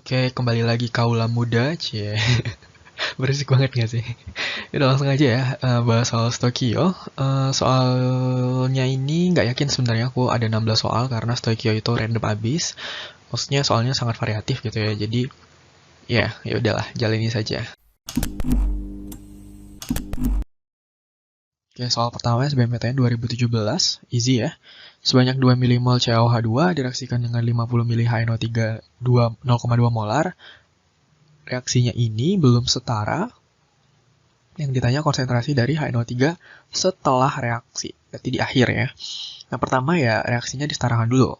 Oke, kembali lagi kaula muda, cie. Berisik banget gak sih? Udah langsung aja ya, bahas soal Stokio. Soalnya ini nggak yakin sebenarnya aku ada 16 soal karena Stokio itu random abis. Maksudnya soalnya sangat variatif gitu ya. Jadi ya udahlah, jalani saja. Oke, soal pertama SBMPTN 2017, easy ya. Sebanyak 2 milimol CaOH2 direaksikan dengan 50 mili HNO3 0,2 molar. Reaksinya ini belum setara. Yang ditanya konsentrasi dari HNO3 setelah reaksi, berarti di akhir ya. Yang pertama ya reaksinya disetarakan dulu.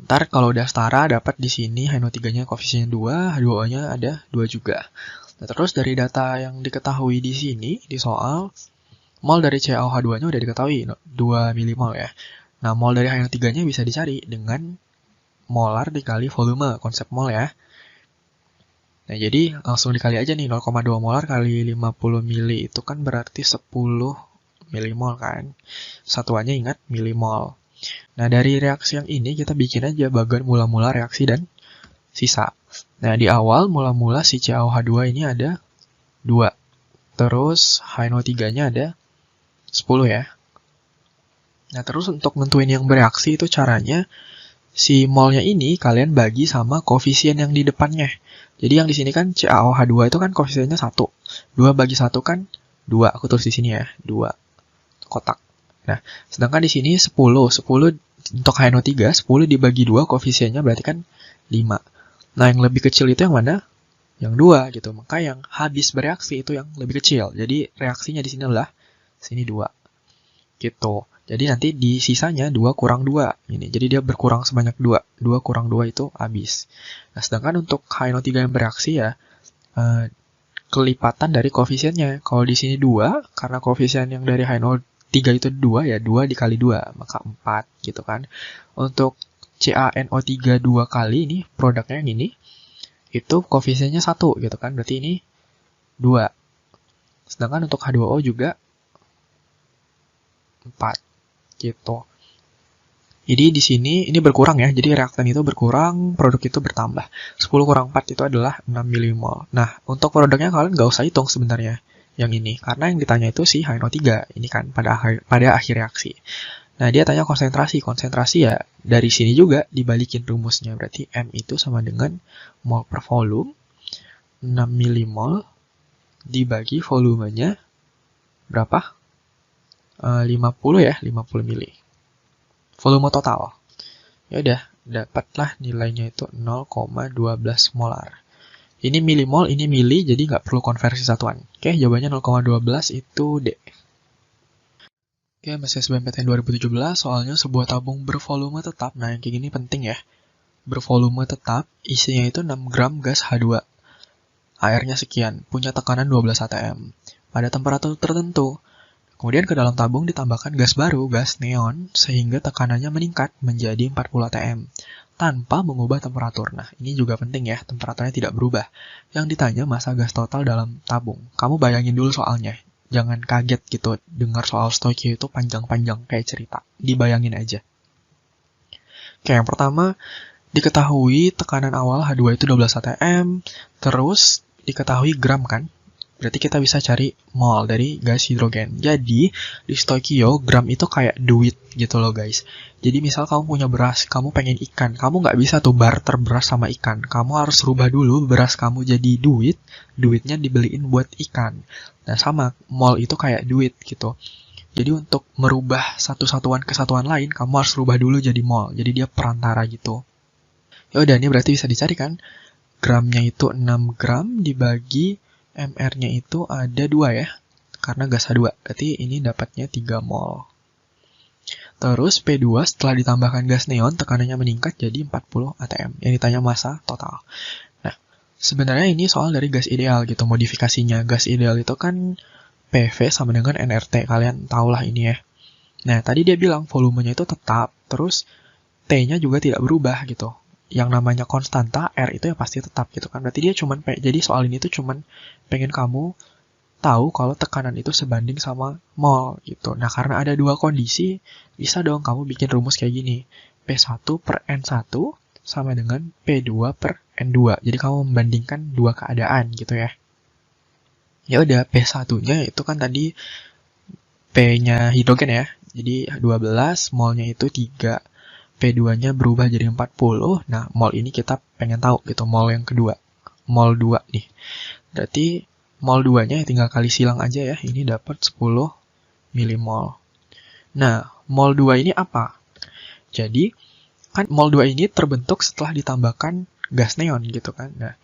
Ntar kalau udah setara dapat di sini HNO3-nya koefisiennya 2, H2O-nya ada 2 juga. Nah, terus dari data yang diketahui di sini di soal, mol dari CaOH2-nya udah diketahui 2 milimol ya. Nah, mol dari HNO3-nya bisa dicari dengan molar dikali volume, konsep mol ya. Nah, jadi langsung dikali aja nih 0,2 molar kali 50 mili itu kan berarti 10 milimol kan. Satuannya ingat milimol. Nah, dari reaksi yang ini kita bikin aja bagian mula-mula reaksi dan sisa. Nah, di awal mula-mula si CaOH2 ini ada 2. Terus HNO3-nya ada 10 ya. Nah, terus untuk nentuin yang bereaksi itu caranya si molnya ini kalian bagi sama koefisien yang di depannya. Jadi yang di sini kan CaOH2 itu kan koefisiennya 1. 2 bagi 1 kan 2. Aku tulis di sini ya, 2 kotak. Nah, sedangkan di sini 10 untuk HNO3, 10 dibagi 2 koefisiennya berarti kan 5. Nah, yang lebih kecil itu yang mana? Yang 2 gitu. Maka yang habis bereaksi itu yang lebih kecil. Jadi reaksinya di sini adalah sini 2. Gitu. Jadi nanti di sisanya 2 kurang 2. Ini. Jadi dia berkurang sebanyak 2. 2 kurang 2 itu habis. Nah, sedangkan untuk HNO3 yang bereaksi ya, kelipatan dari koefisiennya. Kalau di sini 2, karena koefisien yang dari HNO3 itu 2 ya, 2 dikali 2, maka 4 gitu kan. Untuk CaNO3 2 kali ini, produknya yang ini, itu koefisiennya 1 gitu kan. Berarti ini 2. Sedangkan untuk H2O juga 4. Gitu. Jadi di sini ini berkurang ya. Jadi reaktan itu berkurang, produk itu bertambah. 10 kurang 4 itu adalah 6 milimol. Nah, untuk produknya kalian nggak usah hitung sebenarnya yang ini. Karena yang ditanya itu si HNO3. Ini kan pada akhir reaksi. Nah, dia tanya konsentrasi. Konsentrasi ya dari sini juga dibalikin rumusnya. Berarti M itu sama dengan mol per volume. 6 milimol dibagi volumenya berapa? 50 ya, 50 mili. Volume total. Ya udah, dapatlah nilainya itu 0,12 molar. Ini milimol, ini mili, jadi nggak perlu konversi satuan. Oke, jawabannya 0,12 itu D. Oke, masih SBMPTN 2017, soalnya sebuah tabung bervolume tetap. Nah, yang kayak gini penting ya. Bervolume tetap, isinya itu 6 gram gas H2. Airnya sekian, punya tekanan 12 atm. Pada temperatur tertentu, kemudian ke dalam tabung ditambahkan gas baru, gas neon, sehingga tekanannya meningkat menjadi 40 atm, tanpa mengubah temperatur. Nah, ini juga penting ya, temperaturnya tidak berubah. Yang ditanya massa gas total dalam tabung. Kamu bayangin dulu soalnya, jangan kaget gitu, dengar soal Stokio itu panjang-panjang kayak cerita. Dibayangin aja. Oke, yang pertama, diketahui tekanan awal H2 itu 12 atm, terus diketahui gram kan? Berarti kita bisa cari mol dari gas hidrogen. Jadi, di Stokio, gram itu kayak duit gitu loh guys. Jadi misal kamu punya beras, kamu pengen ikan. Kamu nggak bisa tuh barter beras sama ikan. Kamu harus rubah dulu beras kamu jadi duit, duitnya dibeliin buat ikan. Nah sama, mol itu kayak duit gitu. Jadi untuk merubah satu satuan ke satuan lain, kamu harus rubah dulu jadi mol. Jadi dia perantara gitu. Ya udah, ini berarti bisa dicari kan. Gramnya itu 6 gram dibagi MR-nya itu ada 2 ya, karena gas H2. Berarti ini dapatnya 3 mol. Terus P2 setelah ditambahkan gas neon, tekanannya meningkat jadi 40 atm. Yang ditanya massa total. Nah, sebenarnya ini soal dari gas ideal gitu, modifikasinya. Gas ideal itu kan PV sama dengan nRT. Kalian tahulah ini ya. Nah, tadi dia bilang volumenya itu tetap, terus T-nya juga tidak berubah gitu. Yang namanya konstanta R itu ya pasti tetap gitu kan. Berarti dia cuman jadi soal ini tuh cuman pengen kamu tahu kalau tekanan itu sebanding sama mol gitu. Nah, karena ada dua kondisi, bisa dong kamu bikin rumus kayak gini. P1 per N1 sama dengan P2 per N2. Jadi kamu membandingkan dua keadaan gitu ya. Ya udah, P1-nya itu kan tadi P-nya hidrogen ya. Jadi 12, molnya itu 3. P2-nya berubah jadi 40. Nah, mol ini kita pengen tahu gitu, mol yang kedua. Mol 2 nih. Berarti mol 2-nya tinggal kali silang aja ya. Ini dapat 10 milimol. Nah, mol 2 ini apa? Jadi, kan mol 2 ini terbentuk setelah ditambahkan gas neon gitu kan. Nah,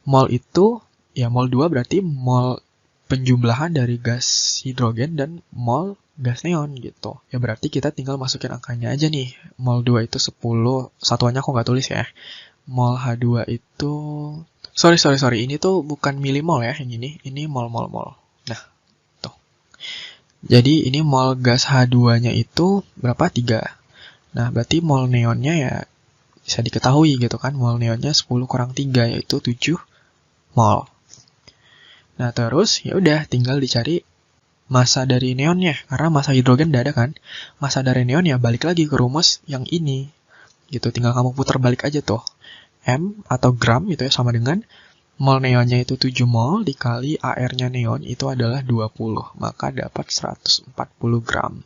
mol itu, ya mol 2 berarti mol penjumlahan dari gas hidrogen dan mol gas neon gitu. Ya berarti kita tinggal masukin angkanya aja nih. Mol 2 itu 10, satuannya aku nggak tulis ya. Mol H2 itu... Sorry. Ini tuh bukan milimol ya yang ini mol. Nah, tuh. Jadi ini mol gas H2-nya itu berapa? 3. Nah, berarti mol neonnya ya bisa diketahui gitu kan. Mol neonnya 10 kurang 3 yaitu 7 mol. Nah, terus ya udah tinggal dicari massa dari neonnya karena massa hidrogen udah ada kan. Massa dari neon ya balik lagi ke rumus yang ini. Gitu, tinggal kamu putar balik aja tuh. M atau gram itu ya sama dengan mol neonnya itu 7 mol dikali AR-nya neon itu adalah 20. Maka dapat 140 gram.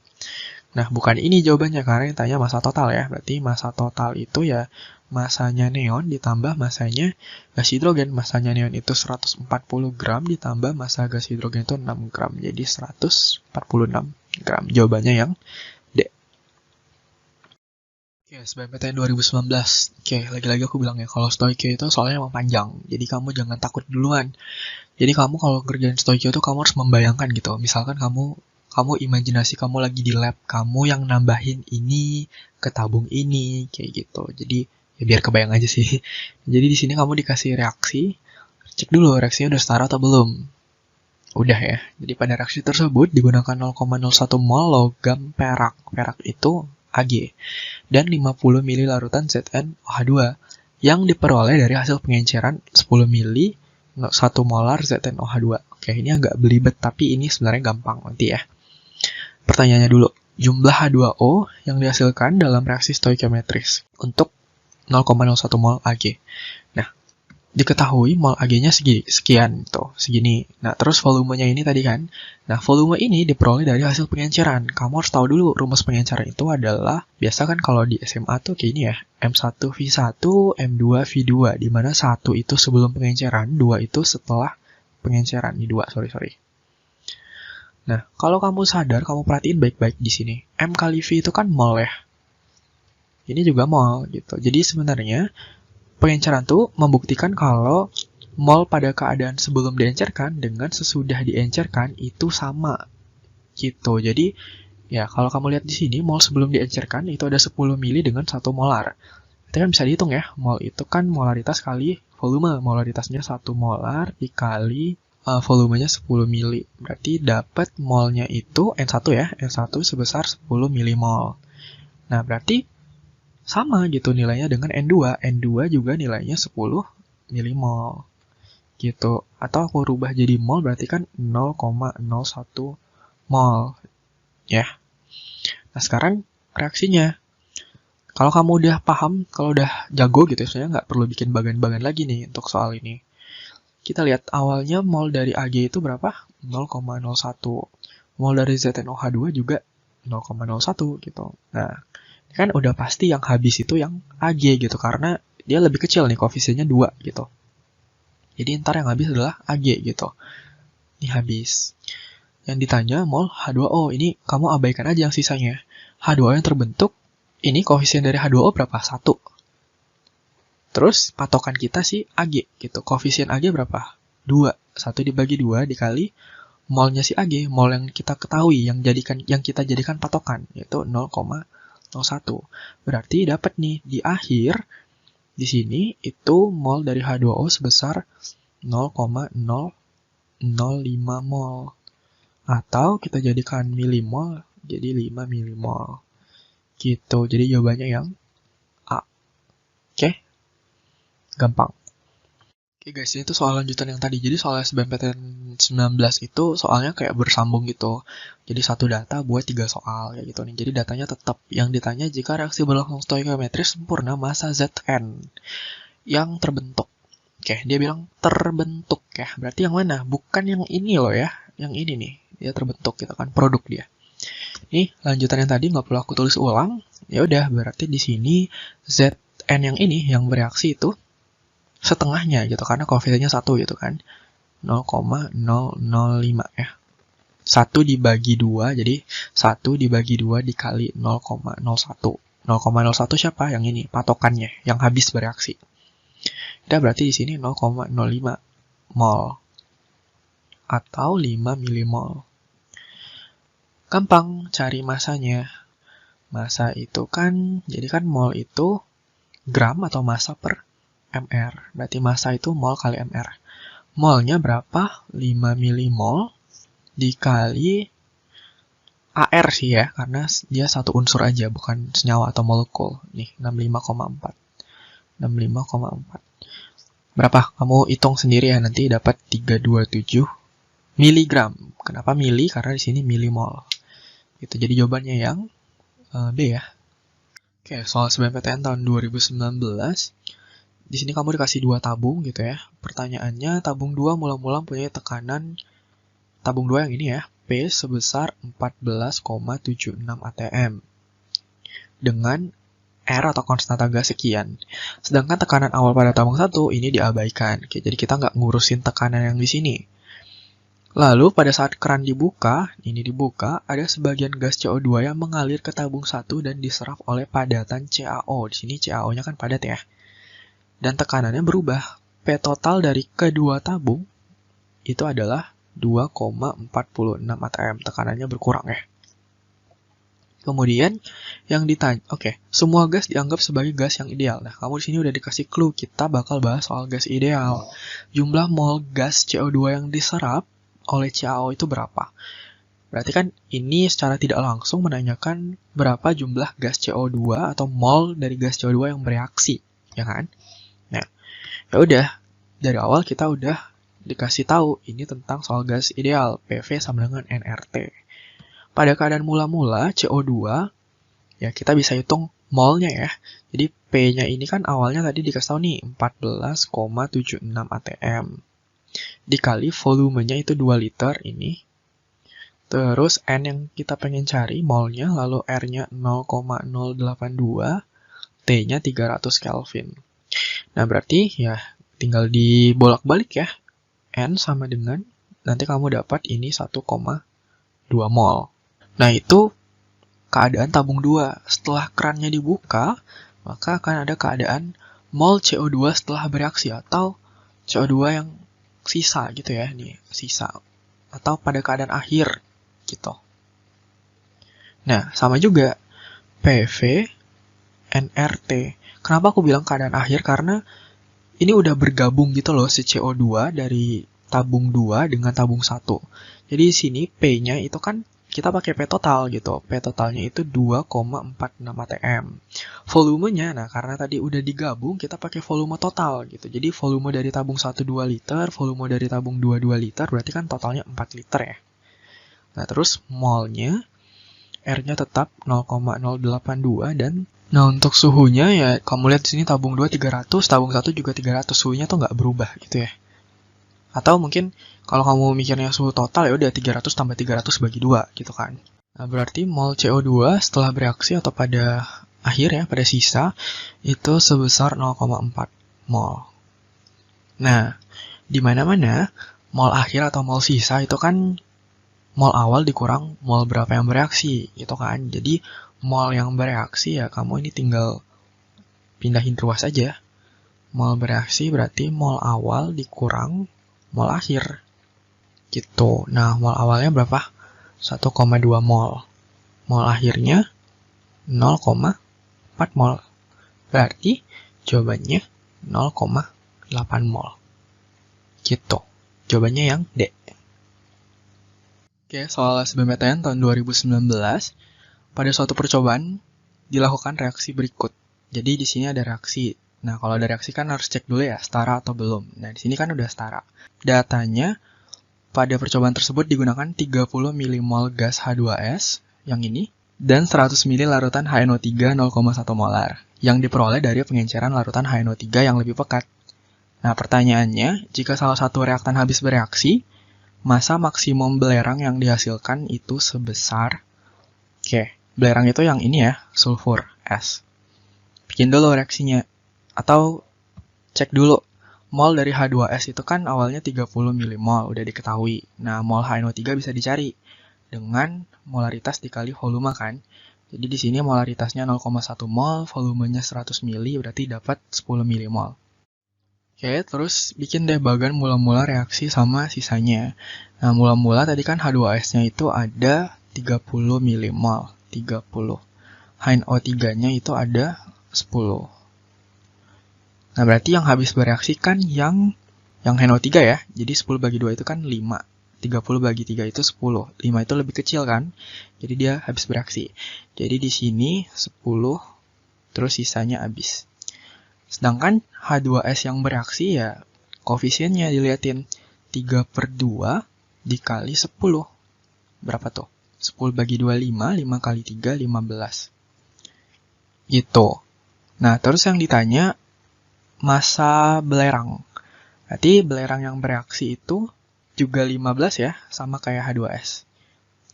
Nah, bukan ini jawabannya karena yang tanya massa total ya. Berarti massa total itu ya masanya neon ditambah masanya gas hidrogen. Masanya neon itu 140 gram ditambah massa gas hidrogen itu 6 gram. Jadi 146 gram. Jawabannya yang D. Oke, SBMPTN 2019. Oke, lagi-lagi aku bilang ya, kalau stoikio itu soalnya emang panjang. Jadi kamu jangan takut duluan. Jadi kamu kalau kerjain stoikio itu kamu harus membayangkan gitu. Misalkan kamu imajinasi kamu lagi di lab, kamu yang nambahin ini ke tabung ini, kayak gitu. Jadi ya biar kebayang aja sih. Jadi di sini kamu dikasih reaksi, cek dulu reaksinya udah setara atau belum. Udah ya. Jadi pada reaksi tersebut digunakan 0,01 mol logam perak. Perak itu Ag dan 50 ml larutan ZnOH2 yang diperoleh dari hasil pengenceran 10 ml 1 molar ZnOH2. Oke, ini agak belibet tapi ini sebenarnya gampang nanti ya. Pertanyaannya dulu, jumlah H2O yang dihasilkan dalam reaksi stoikiometris untuk 0,01 mol Ag. Nah, diketahui mol Ag-nya sekian, tuh, segini. Nah, terus volumenya ini tadi kan. Nah, volume ini diperoleh dari hasil pengenceran. Kamu harus tahu dulu rumus pengenceran itu adalah, biasa kan kalau di SMA tuh kayak ini ya, M1V1, M2V2, di mana 1 itu sebelum pengenceran, 2 itu setelah pengenceran. Ini 2, sorry. Nah, kalau kamu sadar, kamu perhatiin baik-baik di sini. M kali V itu kan mol ya. Ini juga mol gitu. Jadi sebenarnya pengenceran tuh membuktikan kalau mol pada keadaan sebelum diencerkan dengan sesudah diencerkan itu sama gitu. Jadi ya kalau kamu lihat di sini mol sebelum diencerkan itu ada 10 mili dengan 1 molar. Itu kan bisa dihitung ya. Mol itu kan molaritas kali volume. Molaritasnya 1 molar dikali volumenya 10 mili. Berarti dapat molnya itu N1 ya. N1 sebesar 10 milimol. Nah, berarti sama gitu nilainya dengan N2. N2 juga nilainya 10 milimol. Gitu. Atau aku rubah jadi mol berarti kan 0,01 mol. Ya. Nah, sekarang reaksinya. Kalau kamu udah paham, kalau udah jago gitu, sebenarnya nggak perlu bikin bagan-bagan lagi nih untuk soal ini. Kita lihat awalnya mol dari Ag itu berapa? 0,01. Mol dari ZnOH2 juga 0,01 gitu. Nah, kan udah pasti yang habis itu yang Ag gitu, karena dia lebih kecil nih, koefisiennya 2 gitu. Jadi ntar yang habis adalah Ag gitu. Ini habis. Yang ditanya mol H2O, ini kamu abaikan aja yang sisanya. H2O yang terbentuk, ini koefisien dari H2O berapa? 1. Terus patokan kita sih Ag gitu. Koefisien Ag berapa? 2. 1 dibagi 2 dikali molnya si Ag, mol yang kita ketahui, yang kita jadikan patokan, yaitu 0,01. Berarti dapat nih di akhir di sini itu mol dari H2O sebesar 0,005 mol. Atau kita jadikan milimol jadi 5 milimol. Gitu. Jadi jawabannya yang A. Oke? Gampang. Oke guys, ini tuh soal lanjutan yang tadi. Jadi soal SBMPTN 19 itu soalnya kayak bersambung gitu. Jadi satu data buat 3 soal kayak gitu nih. Jadi datanya tetap. Yang ditanya jika reaksi berlangsung stoikiometris sempurna massa Zn. yang terbentuk. Oke, dia bilang terbentuk ya. Berarti yang mana? Bukan yang ini loh ya. Yang ini nih, dia terbentuk gitu kan, produk dia. Ini lanjutan yang tadi nggak perlu aku tulis ulang. Ya udah, berarti di sini Zn yang ini yang bereaksi itu setengahnya gitu, karena koefisiennya 1 gitu kan. 0,005 ya. 1 dibagi 2, jadi 1 dibagi 2 dikali 0,01. 0,01 siapa? Yang ini, patokannya, yang habis bereaksi. Udah, berarti di sini 0,05 mol atau 5 milimol. Gampang cari masanya. Massa itu kan, jadi kan mol itu gram atau massa per mr. Berarti massa itu mol kali mr. Molnya berapa? 5 milimol dikali AR sih ya, karena dia satu unsur aja, bukan senyawa atau molekul. Nih, 65,4. 65,4. Berapa? Kamu hitung sendiri ya, nanti dapat 327 miligram. Kenapa mili? Karena di sini milimol. Itu jadi jawabannya yang B ya. Oke, soal SBMPTN tahun 2019. Di sini kamu dikasih 2 tabung gitu ya. Pertanyaannya, tabung 2 mula-mula punya tekanan tabung 2 yang ini ya, P sebesar 14,76 atm. Dengan R atau konstanta gas sekian. Sedangkan tekanan awal pada tabung 1 ini diabaikan. Oke, jadi kita nggak ngurusin tekanan yang di sini. Lalu pada saat keran dibuka, ini dibuka, ada sebagian gas CO2 yang mengalir ke tabung 1 dan diserap oleh padatan CaO. Di sini CaO-nya kan padat ya. Dan tekanannya berubah. P total dari kedua tabung itu adalah 2,46 atm. Tekanannya berkurang ya. Kemudian yang ditanya, oke, semua gas dianggap sebagai gas yang ideal. Nah, kamu di sini udah dikasih clue, kita bakal bahas soal gas ideal. Jumlah mol gas CO2 yang diserap oleh CaO itu berapa? Berarti kan ini secara tidak langsung menanyakan berapa jumlah gas CO2 atau mol dari gas CO2 yang bereaksi, ya kan? Nah, ya udah, dari awal kita udah dikasih tahu ini tentang soal gas ideal, PV sama dengan nRT. Pada keadaan mula-mula CO2, ya kita bisa hitung molnya ya. Jadi P-nya ini kan awalnya tadi dikasih tahu nih 14,76 atm. Dikali volumenya itu 2 liter ini. Terus N yang kita pengen cari molnya, lalu R-nya 0,082, T-nya 300 Kelvin. Nah, berarti ya tinggal dibolak-balik ya. N sama dengan, nanti kamu dapat ini 1,2 mol. Nah, itu keadaan tabung 2. Setelah kerannya dibuka, maka akan ada keadaan mol CO2 setelah bereaksi atau CO2 yang sisa gitu ya, nih sisa atau pada keadaan akhir gitu. Nah, sama juga PV nRT. Kenapa aku bilang keadaan akhir? Karena ini udah bergabung gitu loh si CO2 dari tabung 2 dengan tabung 1. Jadi di sini P-nya itu kan kita pakai P total gitu. P totalnya itu 2,46 atm. Volumenya, nah karena tadi udah digabung, kita pakai volume total gitu. Jadi volume dari tabung 1 2 liter, volume dari tabung 2 2 liter, berarti kan totalnya 4 liter ya. Nah terus molnya, R-nya tetap 0,082 dan nah untuk suhunya ya kamu lihat di sini tabung 2 300, tabung 1 juga 300, suhunya tuh nggak berubah gitu ya. Atau mungkin kalau kamu mikirnya suhu total ya udah 300 tambah 300 bagi 2 gitu kan. Nah, berarti mol CO2 setelah bereaksi atau pada akhir ya, pada sisa itu sebesar 0,4 mol. Nah, di mana-mana mol akhir atau mol sisa itu kan mol awal dikurang mol berapa yang bereaksi gitu kan. Jadi mol yang bereaksi ya kamu ini tinggal pindahin ruas aja. Mol bereaksi berarti mol awal dikurang mol akhir. Gitu. Nah, mol awalnya berapa? 1,2 mol. Mol akhirnya 0,4 mol. Berarti jawabannya 0,8 mol. Gitu. Jawabannya yang D. Oke, soal SBMPTN tahun 2019. Pada suatu percobaan dilakukan reaksi berikut. Jadi di sini ada reaksi. Nah, kalau ada reaksi kan harus cek dulu ya, setara atau belum. Nah, di sini kan udah setara. Datanya pada percobaan tersebut digunakan 30 milimol gas H2S, yang ini, dan 100 ml larutan HNO3 0,1 molar yang diperoleh dari pengenceran larutan HNO3 yang lebih pekat. Nah, pertanyaannya, jika salah satu reaktan habis bereaksi, massa maksimum belerang yang dihasilkan itu sebesar, belerang itu yang ini ya, sulfur S. Bikin dulu reaksinya, atau cek dulu. Mol dari H2S itu kan awalnya 30 mmol, udah diketahui. Nah, mol HNO3 bisa dicari dengan molaritas dikali volume kan. Jadi di sini molaritasnya 0,1 mol, volumenya 100 ml, berarti dapat 10 mmol. Oke, terus bikin deh bagan mula-mula reaksi sama sisanya. Nah, mula-mula tadi kan H2S-nya itu ada 30 mmol, 30. HNO3-nya itu ada 10. Nah, berarti yang habis bereaksi kan yang HNO3 ya. Jadi 10 bagi 2 itu kan 5. 30 bagi 3 itu 10. 5 itu lebih kecil kan. Jadi dia habis bereaksi. Jadi di sini 10, terus sisanya habis. Sedangkan H2S yang bereaksi ya koefisiennya dilihatin 3/2 dikali 10. Berapa tuh? 10 bagi 2, 5. 5 kali 3, 15. Gitu. Nah, terus yang ditanya massa belerang. Berarti belerang yang bereaksi itu juga 15 ya, sama kayak H2S.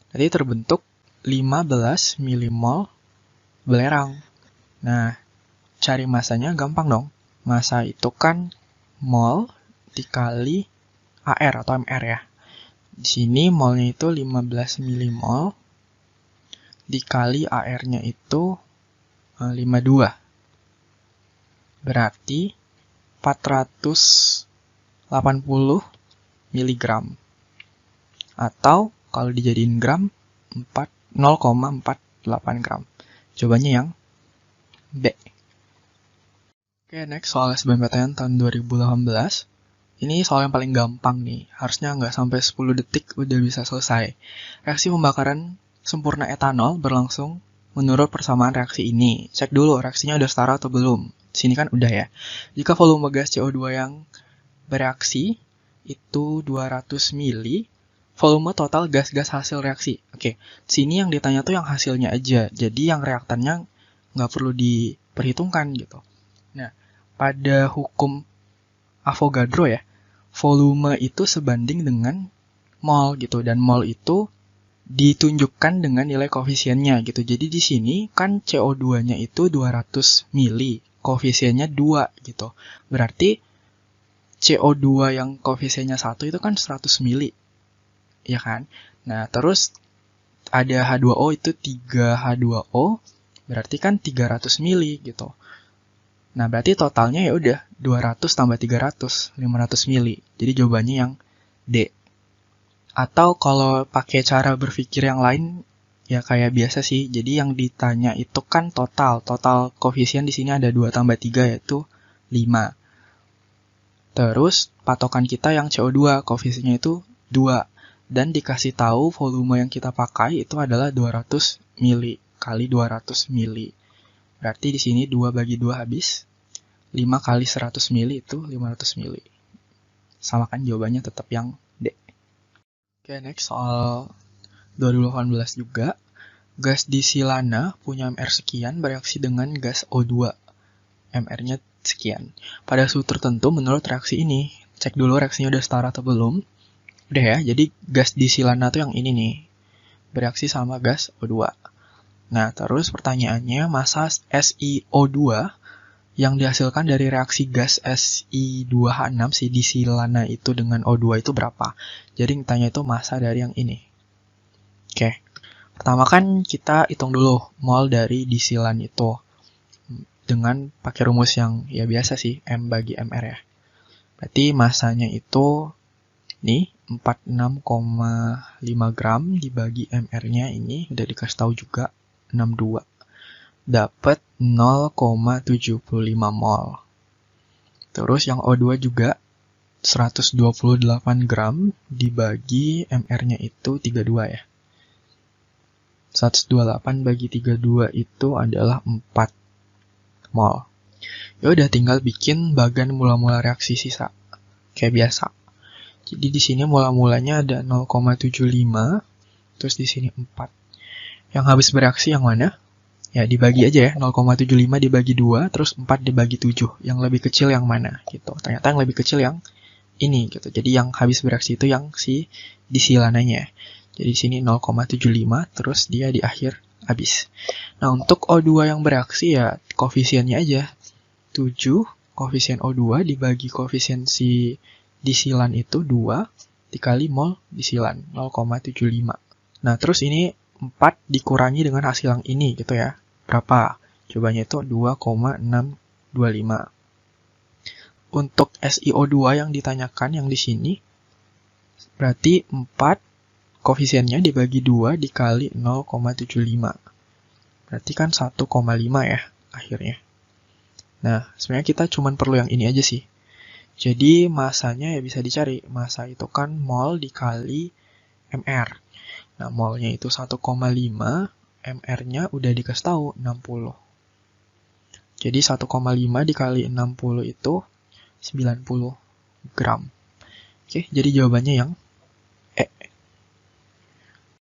Jadi terbentuk 15 mmol belerang. Nah, cari massanya gampang dong. Massa itu kan mol dikali AR atau MR ya. Di sini molnya itu 15 mmol dikali AR-nya itu 52. Berarti 480 mg. Atau kalau dijadiin gram 0,48 gram. Jawabannya yang B. Oke, next soal SBMPTN tahun 2018. Ini soal yang paling gampang nih. Harusnya nggak sampai 10 detik udah bisa selesai. Reaksi pembakaran sempurna etanol berlangsung menurut persamaan reaksi ini. Cek dulu reaksinya udah setara atau belum. Sini kan udah ya. Jika volume gas CO2 yang bereaksi itu 200 ml, volume total gas-gas hasil reaksi. Oke, sini yang ditanya tuh yang hasilnya aja. Jadi yang reaktannya nggak perlu diperhitungkan gitu. Nah, pada hukum Avogadro ya, volume itu sebanding dengan mol gitu. Dan mol itu ditunjukkan dengan nilai koefisiennya gitu. Jadi di sini kan CO2-nya itu 200 mili, koefisiennya 2 gitu. Berarti CO2 yang koefisiennya 1 itu kan 100 mili. Ya kan? Nah, terus ada H2O itu 3H2O, berarti kan 300 mili gitu. Nah, berarti totalnya ya udah 200 tambah 300, 500 mili. Jadi jawabannya yang D. Atau kalau pakai cara berpikir yang lain, ya kayak biasa sih. Jadi yang ditanya itu kan total. Total koefisien di sini ada 2 tambah 3 yaitu 5. Terus patokan kita yang CO2, koefisiennya itu 2. Dan dikasih tahu volume yang kita pakai itu adalah 200 mili kali 200 mili. Berarti di sini 2 bagi 2 habis. 5 kali 100 mili itu 500 mili. Sama kan jawabannya tetap yang D. Oke, next soal 2018 juga. Gas disilana punya MR sekian bereaksi dengan gas O2. MR-nya sekian. Pada suhu tertentu menurut reaksi ini. Cek dulu reaksinya udah setara atau belum. Udah ya, jadi gas disilana tuh yang ini nih. Bereaksi sama gas O2. Nah, terus pertanyaannya, massa SiO2 yang dihasilkan dari reaksi gas Si2H6, si disilana itu dengan O2 itu berapa? Jadi ditanya itu massa dari yang ini. Oke. Pertama kan kita hitung dulu mol dari disilan itu. Dengan pakai rumus yang ya biasa sih, M bagi MR ya. Berarti massanya itu nih 46,5 gram dibagi MR-nya ini udah dikasih tahu juga 62. Dapat 0,75 mol. Terus yang O2 juga 128 gram dibagi MR-nya itu 32 ya. 128 bagi 32 itu adalah 4 mol. Ya udah tinggal bikin bagan mula-mula reaksi sisa. Kayak biasa. Jadi di sini mula-mulanya ada 0,75, terus di sini 4. Yang habis bereaksi yang mana? Ya, dibagi aja ya, 0,75 dibagi 2, terus 4 dibagi 7. Yang lebih kecil yang mana? Gitu. Ternyata yang lebih kecil yang ini, gitu. Jadi yang habis bereaksi itu yang si disilananya. Jadi di sini 0,75, terus dia di akhir habis. Nah, untuk O2 yang bereaksi ya, koefisiennya aja. 7, koefisien O2 dibagi koefisien si disilan itu 2, dikali mol disilan, 0,75. Nah, terus ini 4 dikurangi dengan hasil yang ini, gitu ya. Berapa? Cobanya itu 2,625. Untuk SiO2 yang ditanyakan yang di sini, berarti 4 koefisiennya dibagi 2 dikali 0,75. Berarti kan 1,5 ya akhirnya. Nah, sebenarnya kita cuma perlu yang ini aja sih. Jadi masanya ya bisa dicari. Masa itu kan mol dikali mR. Nah, molnya itu 1,5, mR-nya udah dikasih tahu 60. Jadi 1,5 dikali 60 itu 90 gram. Oke, jadi jawabannya yang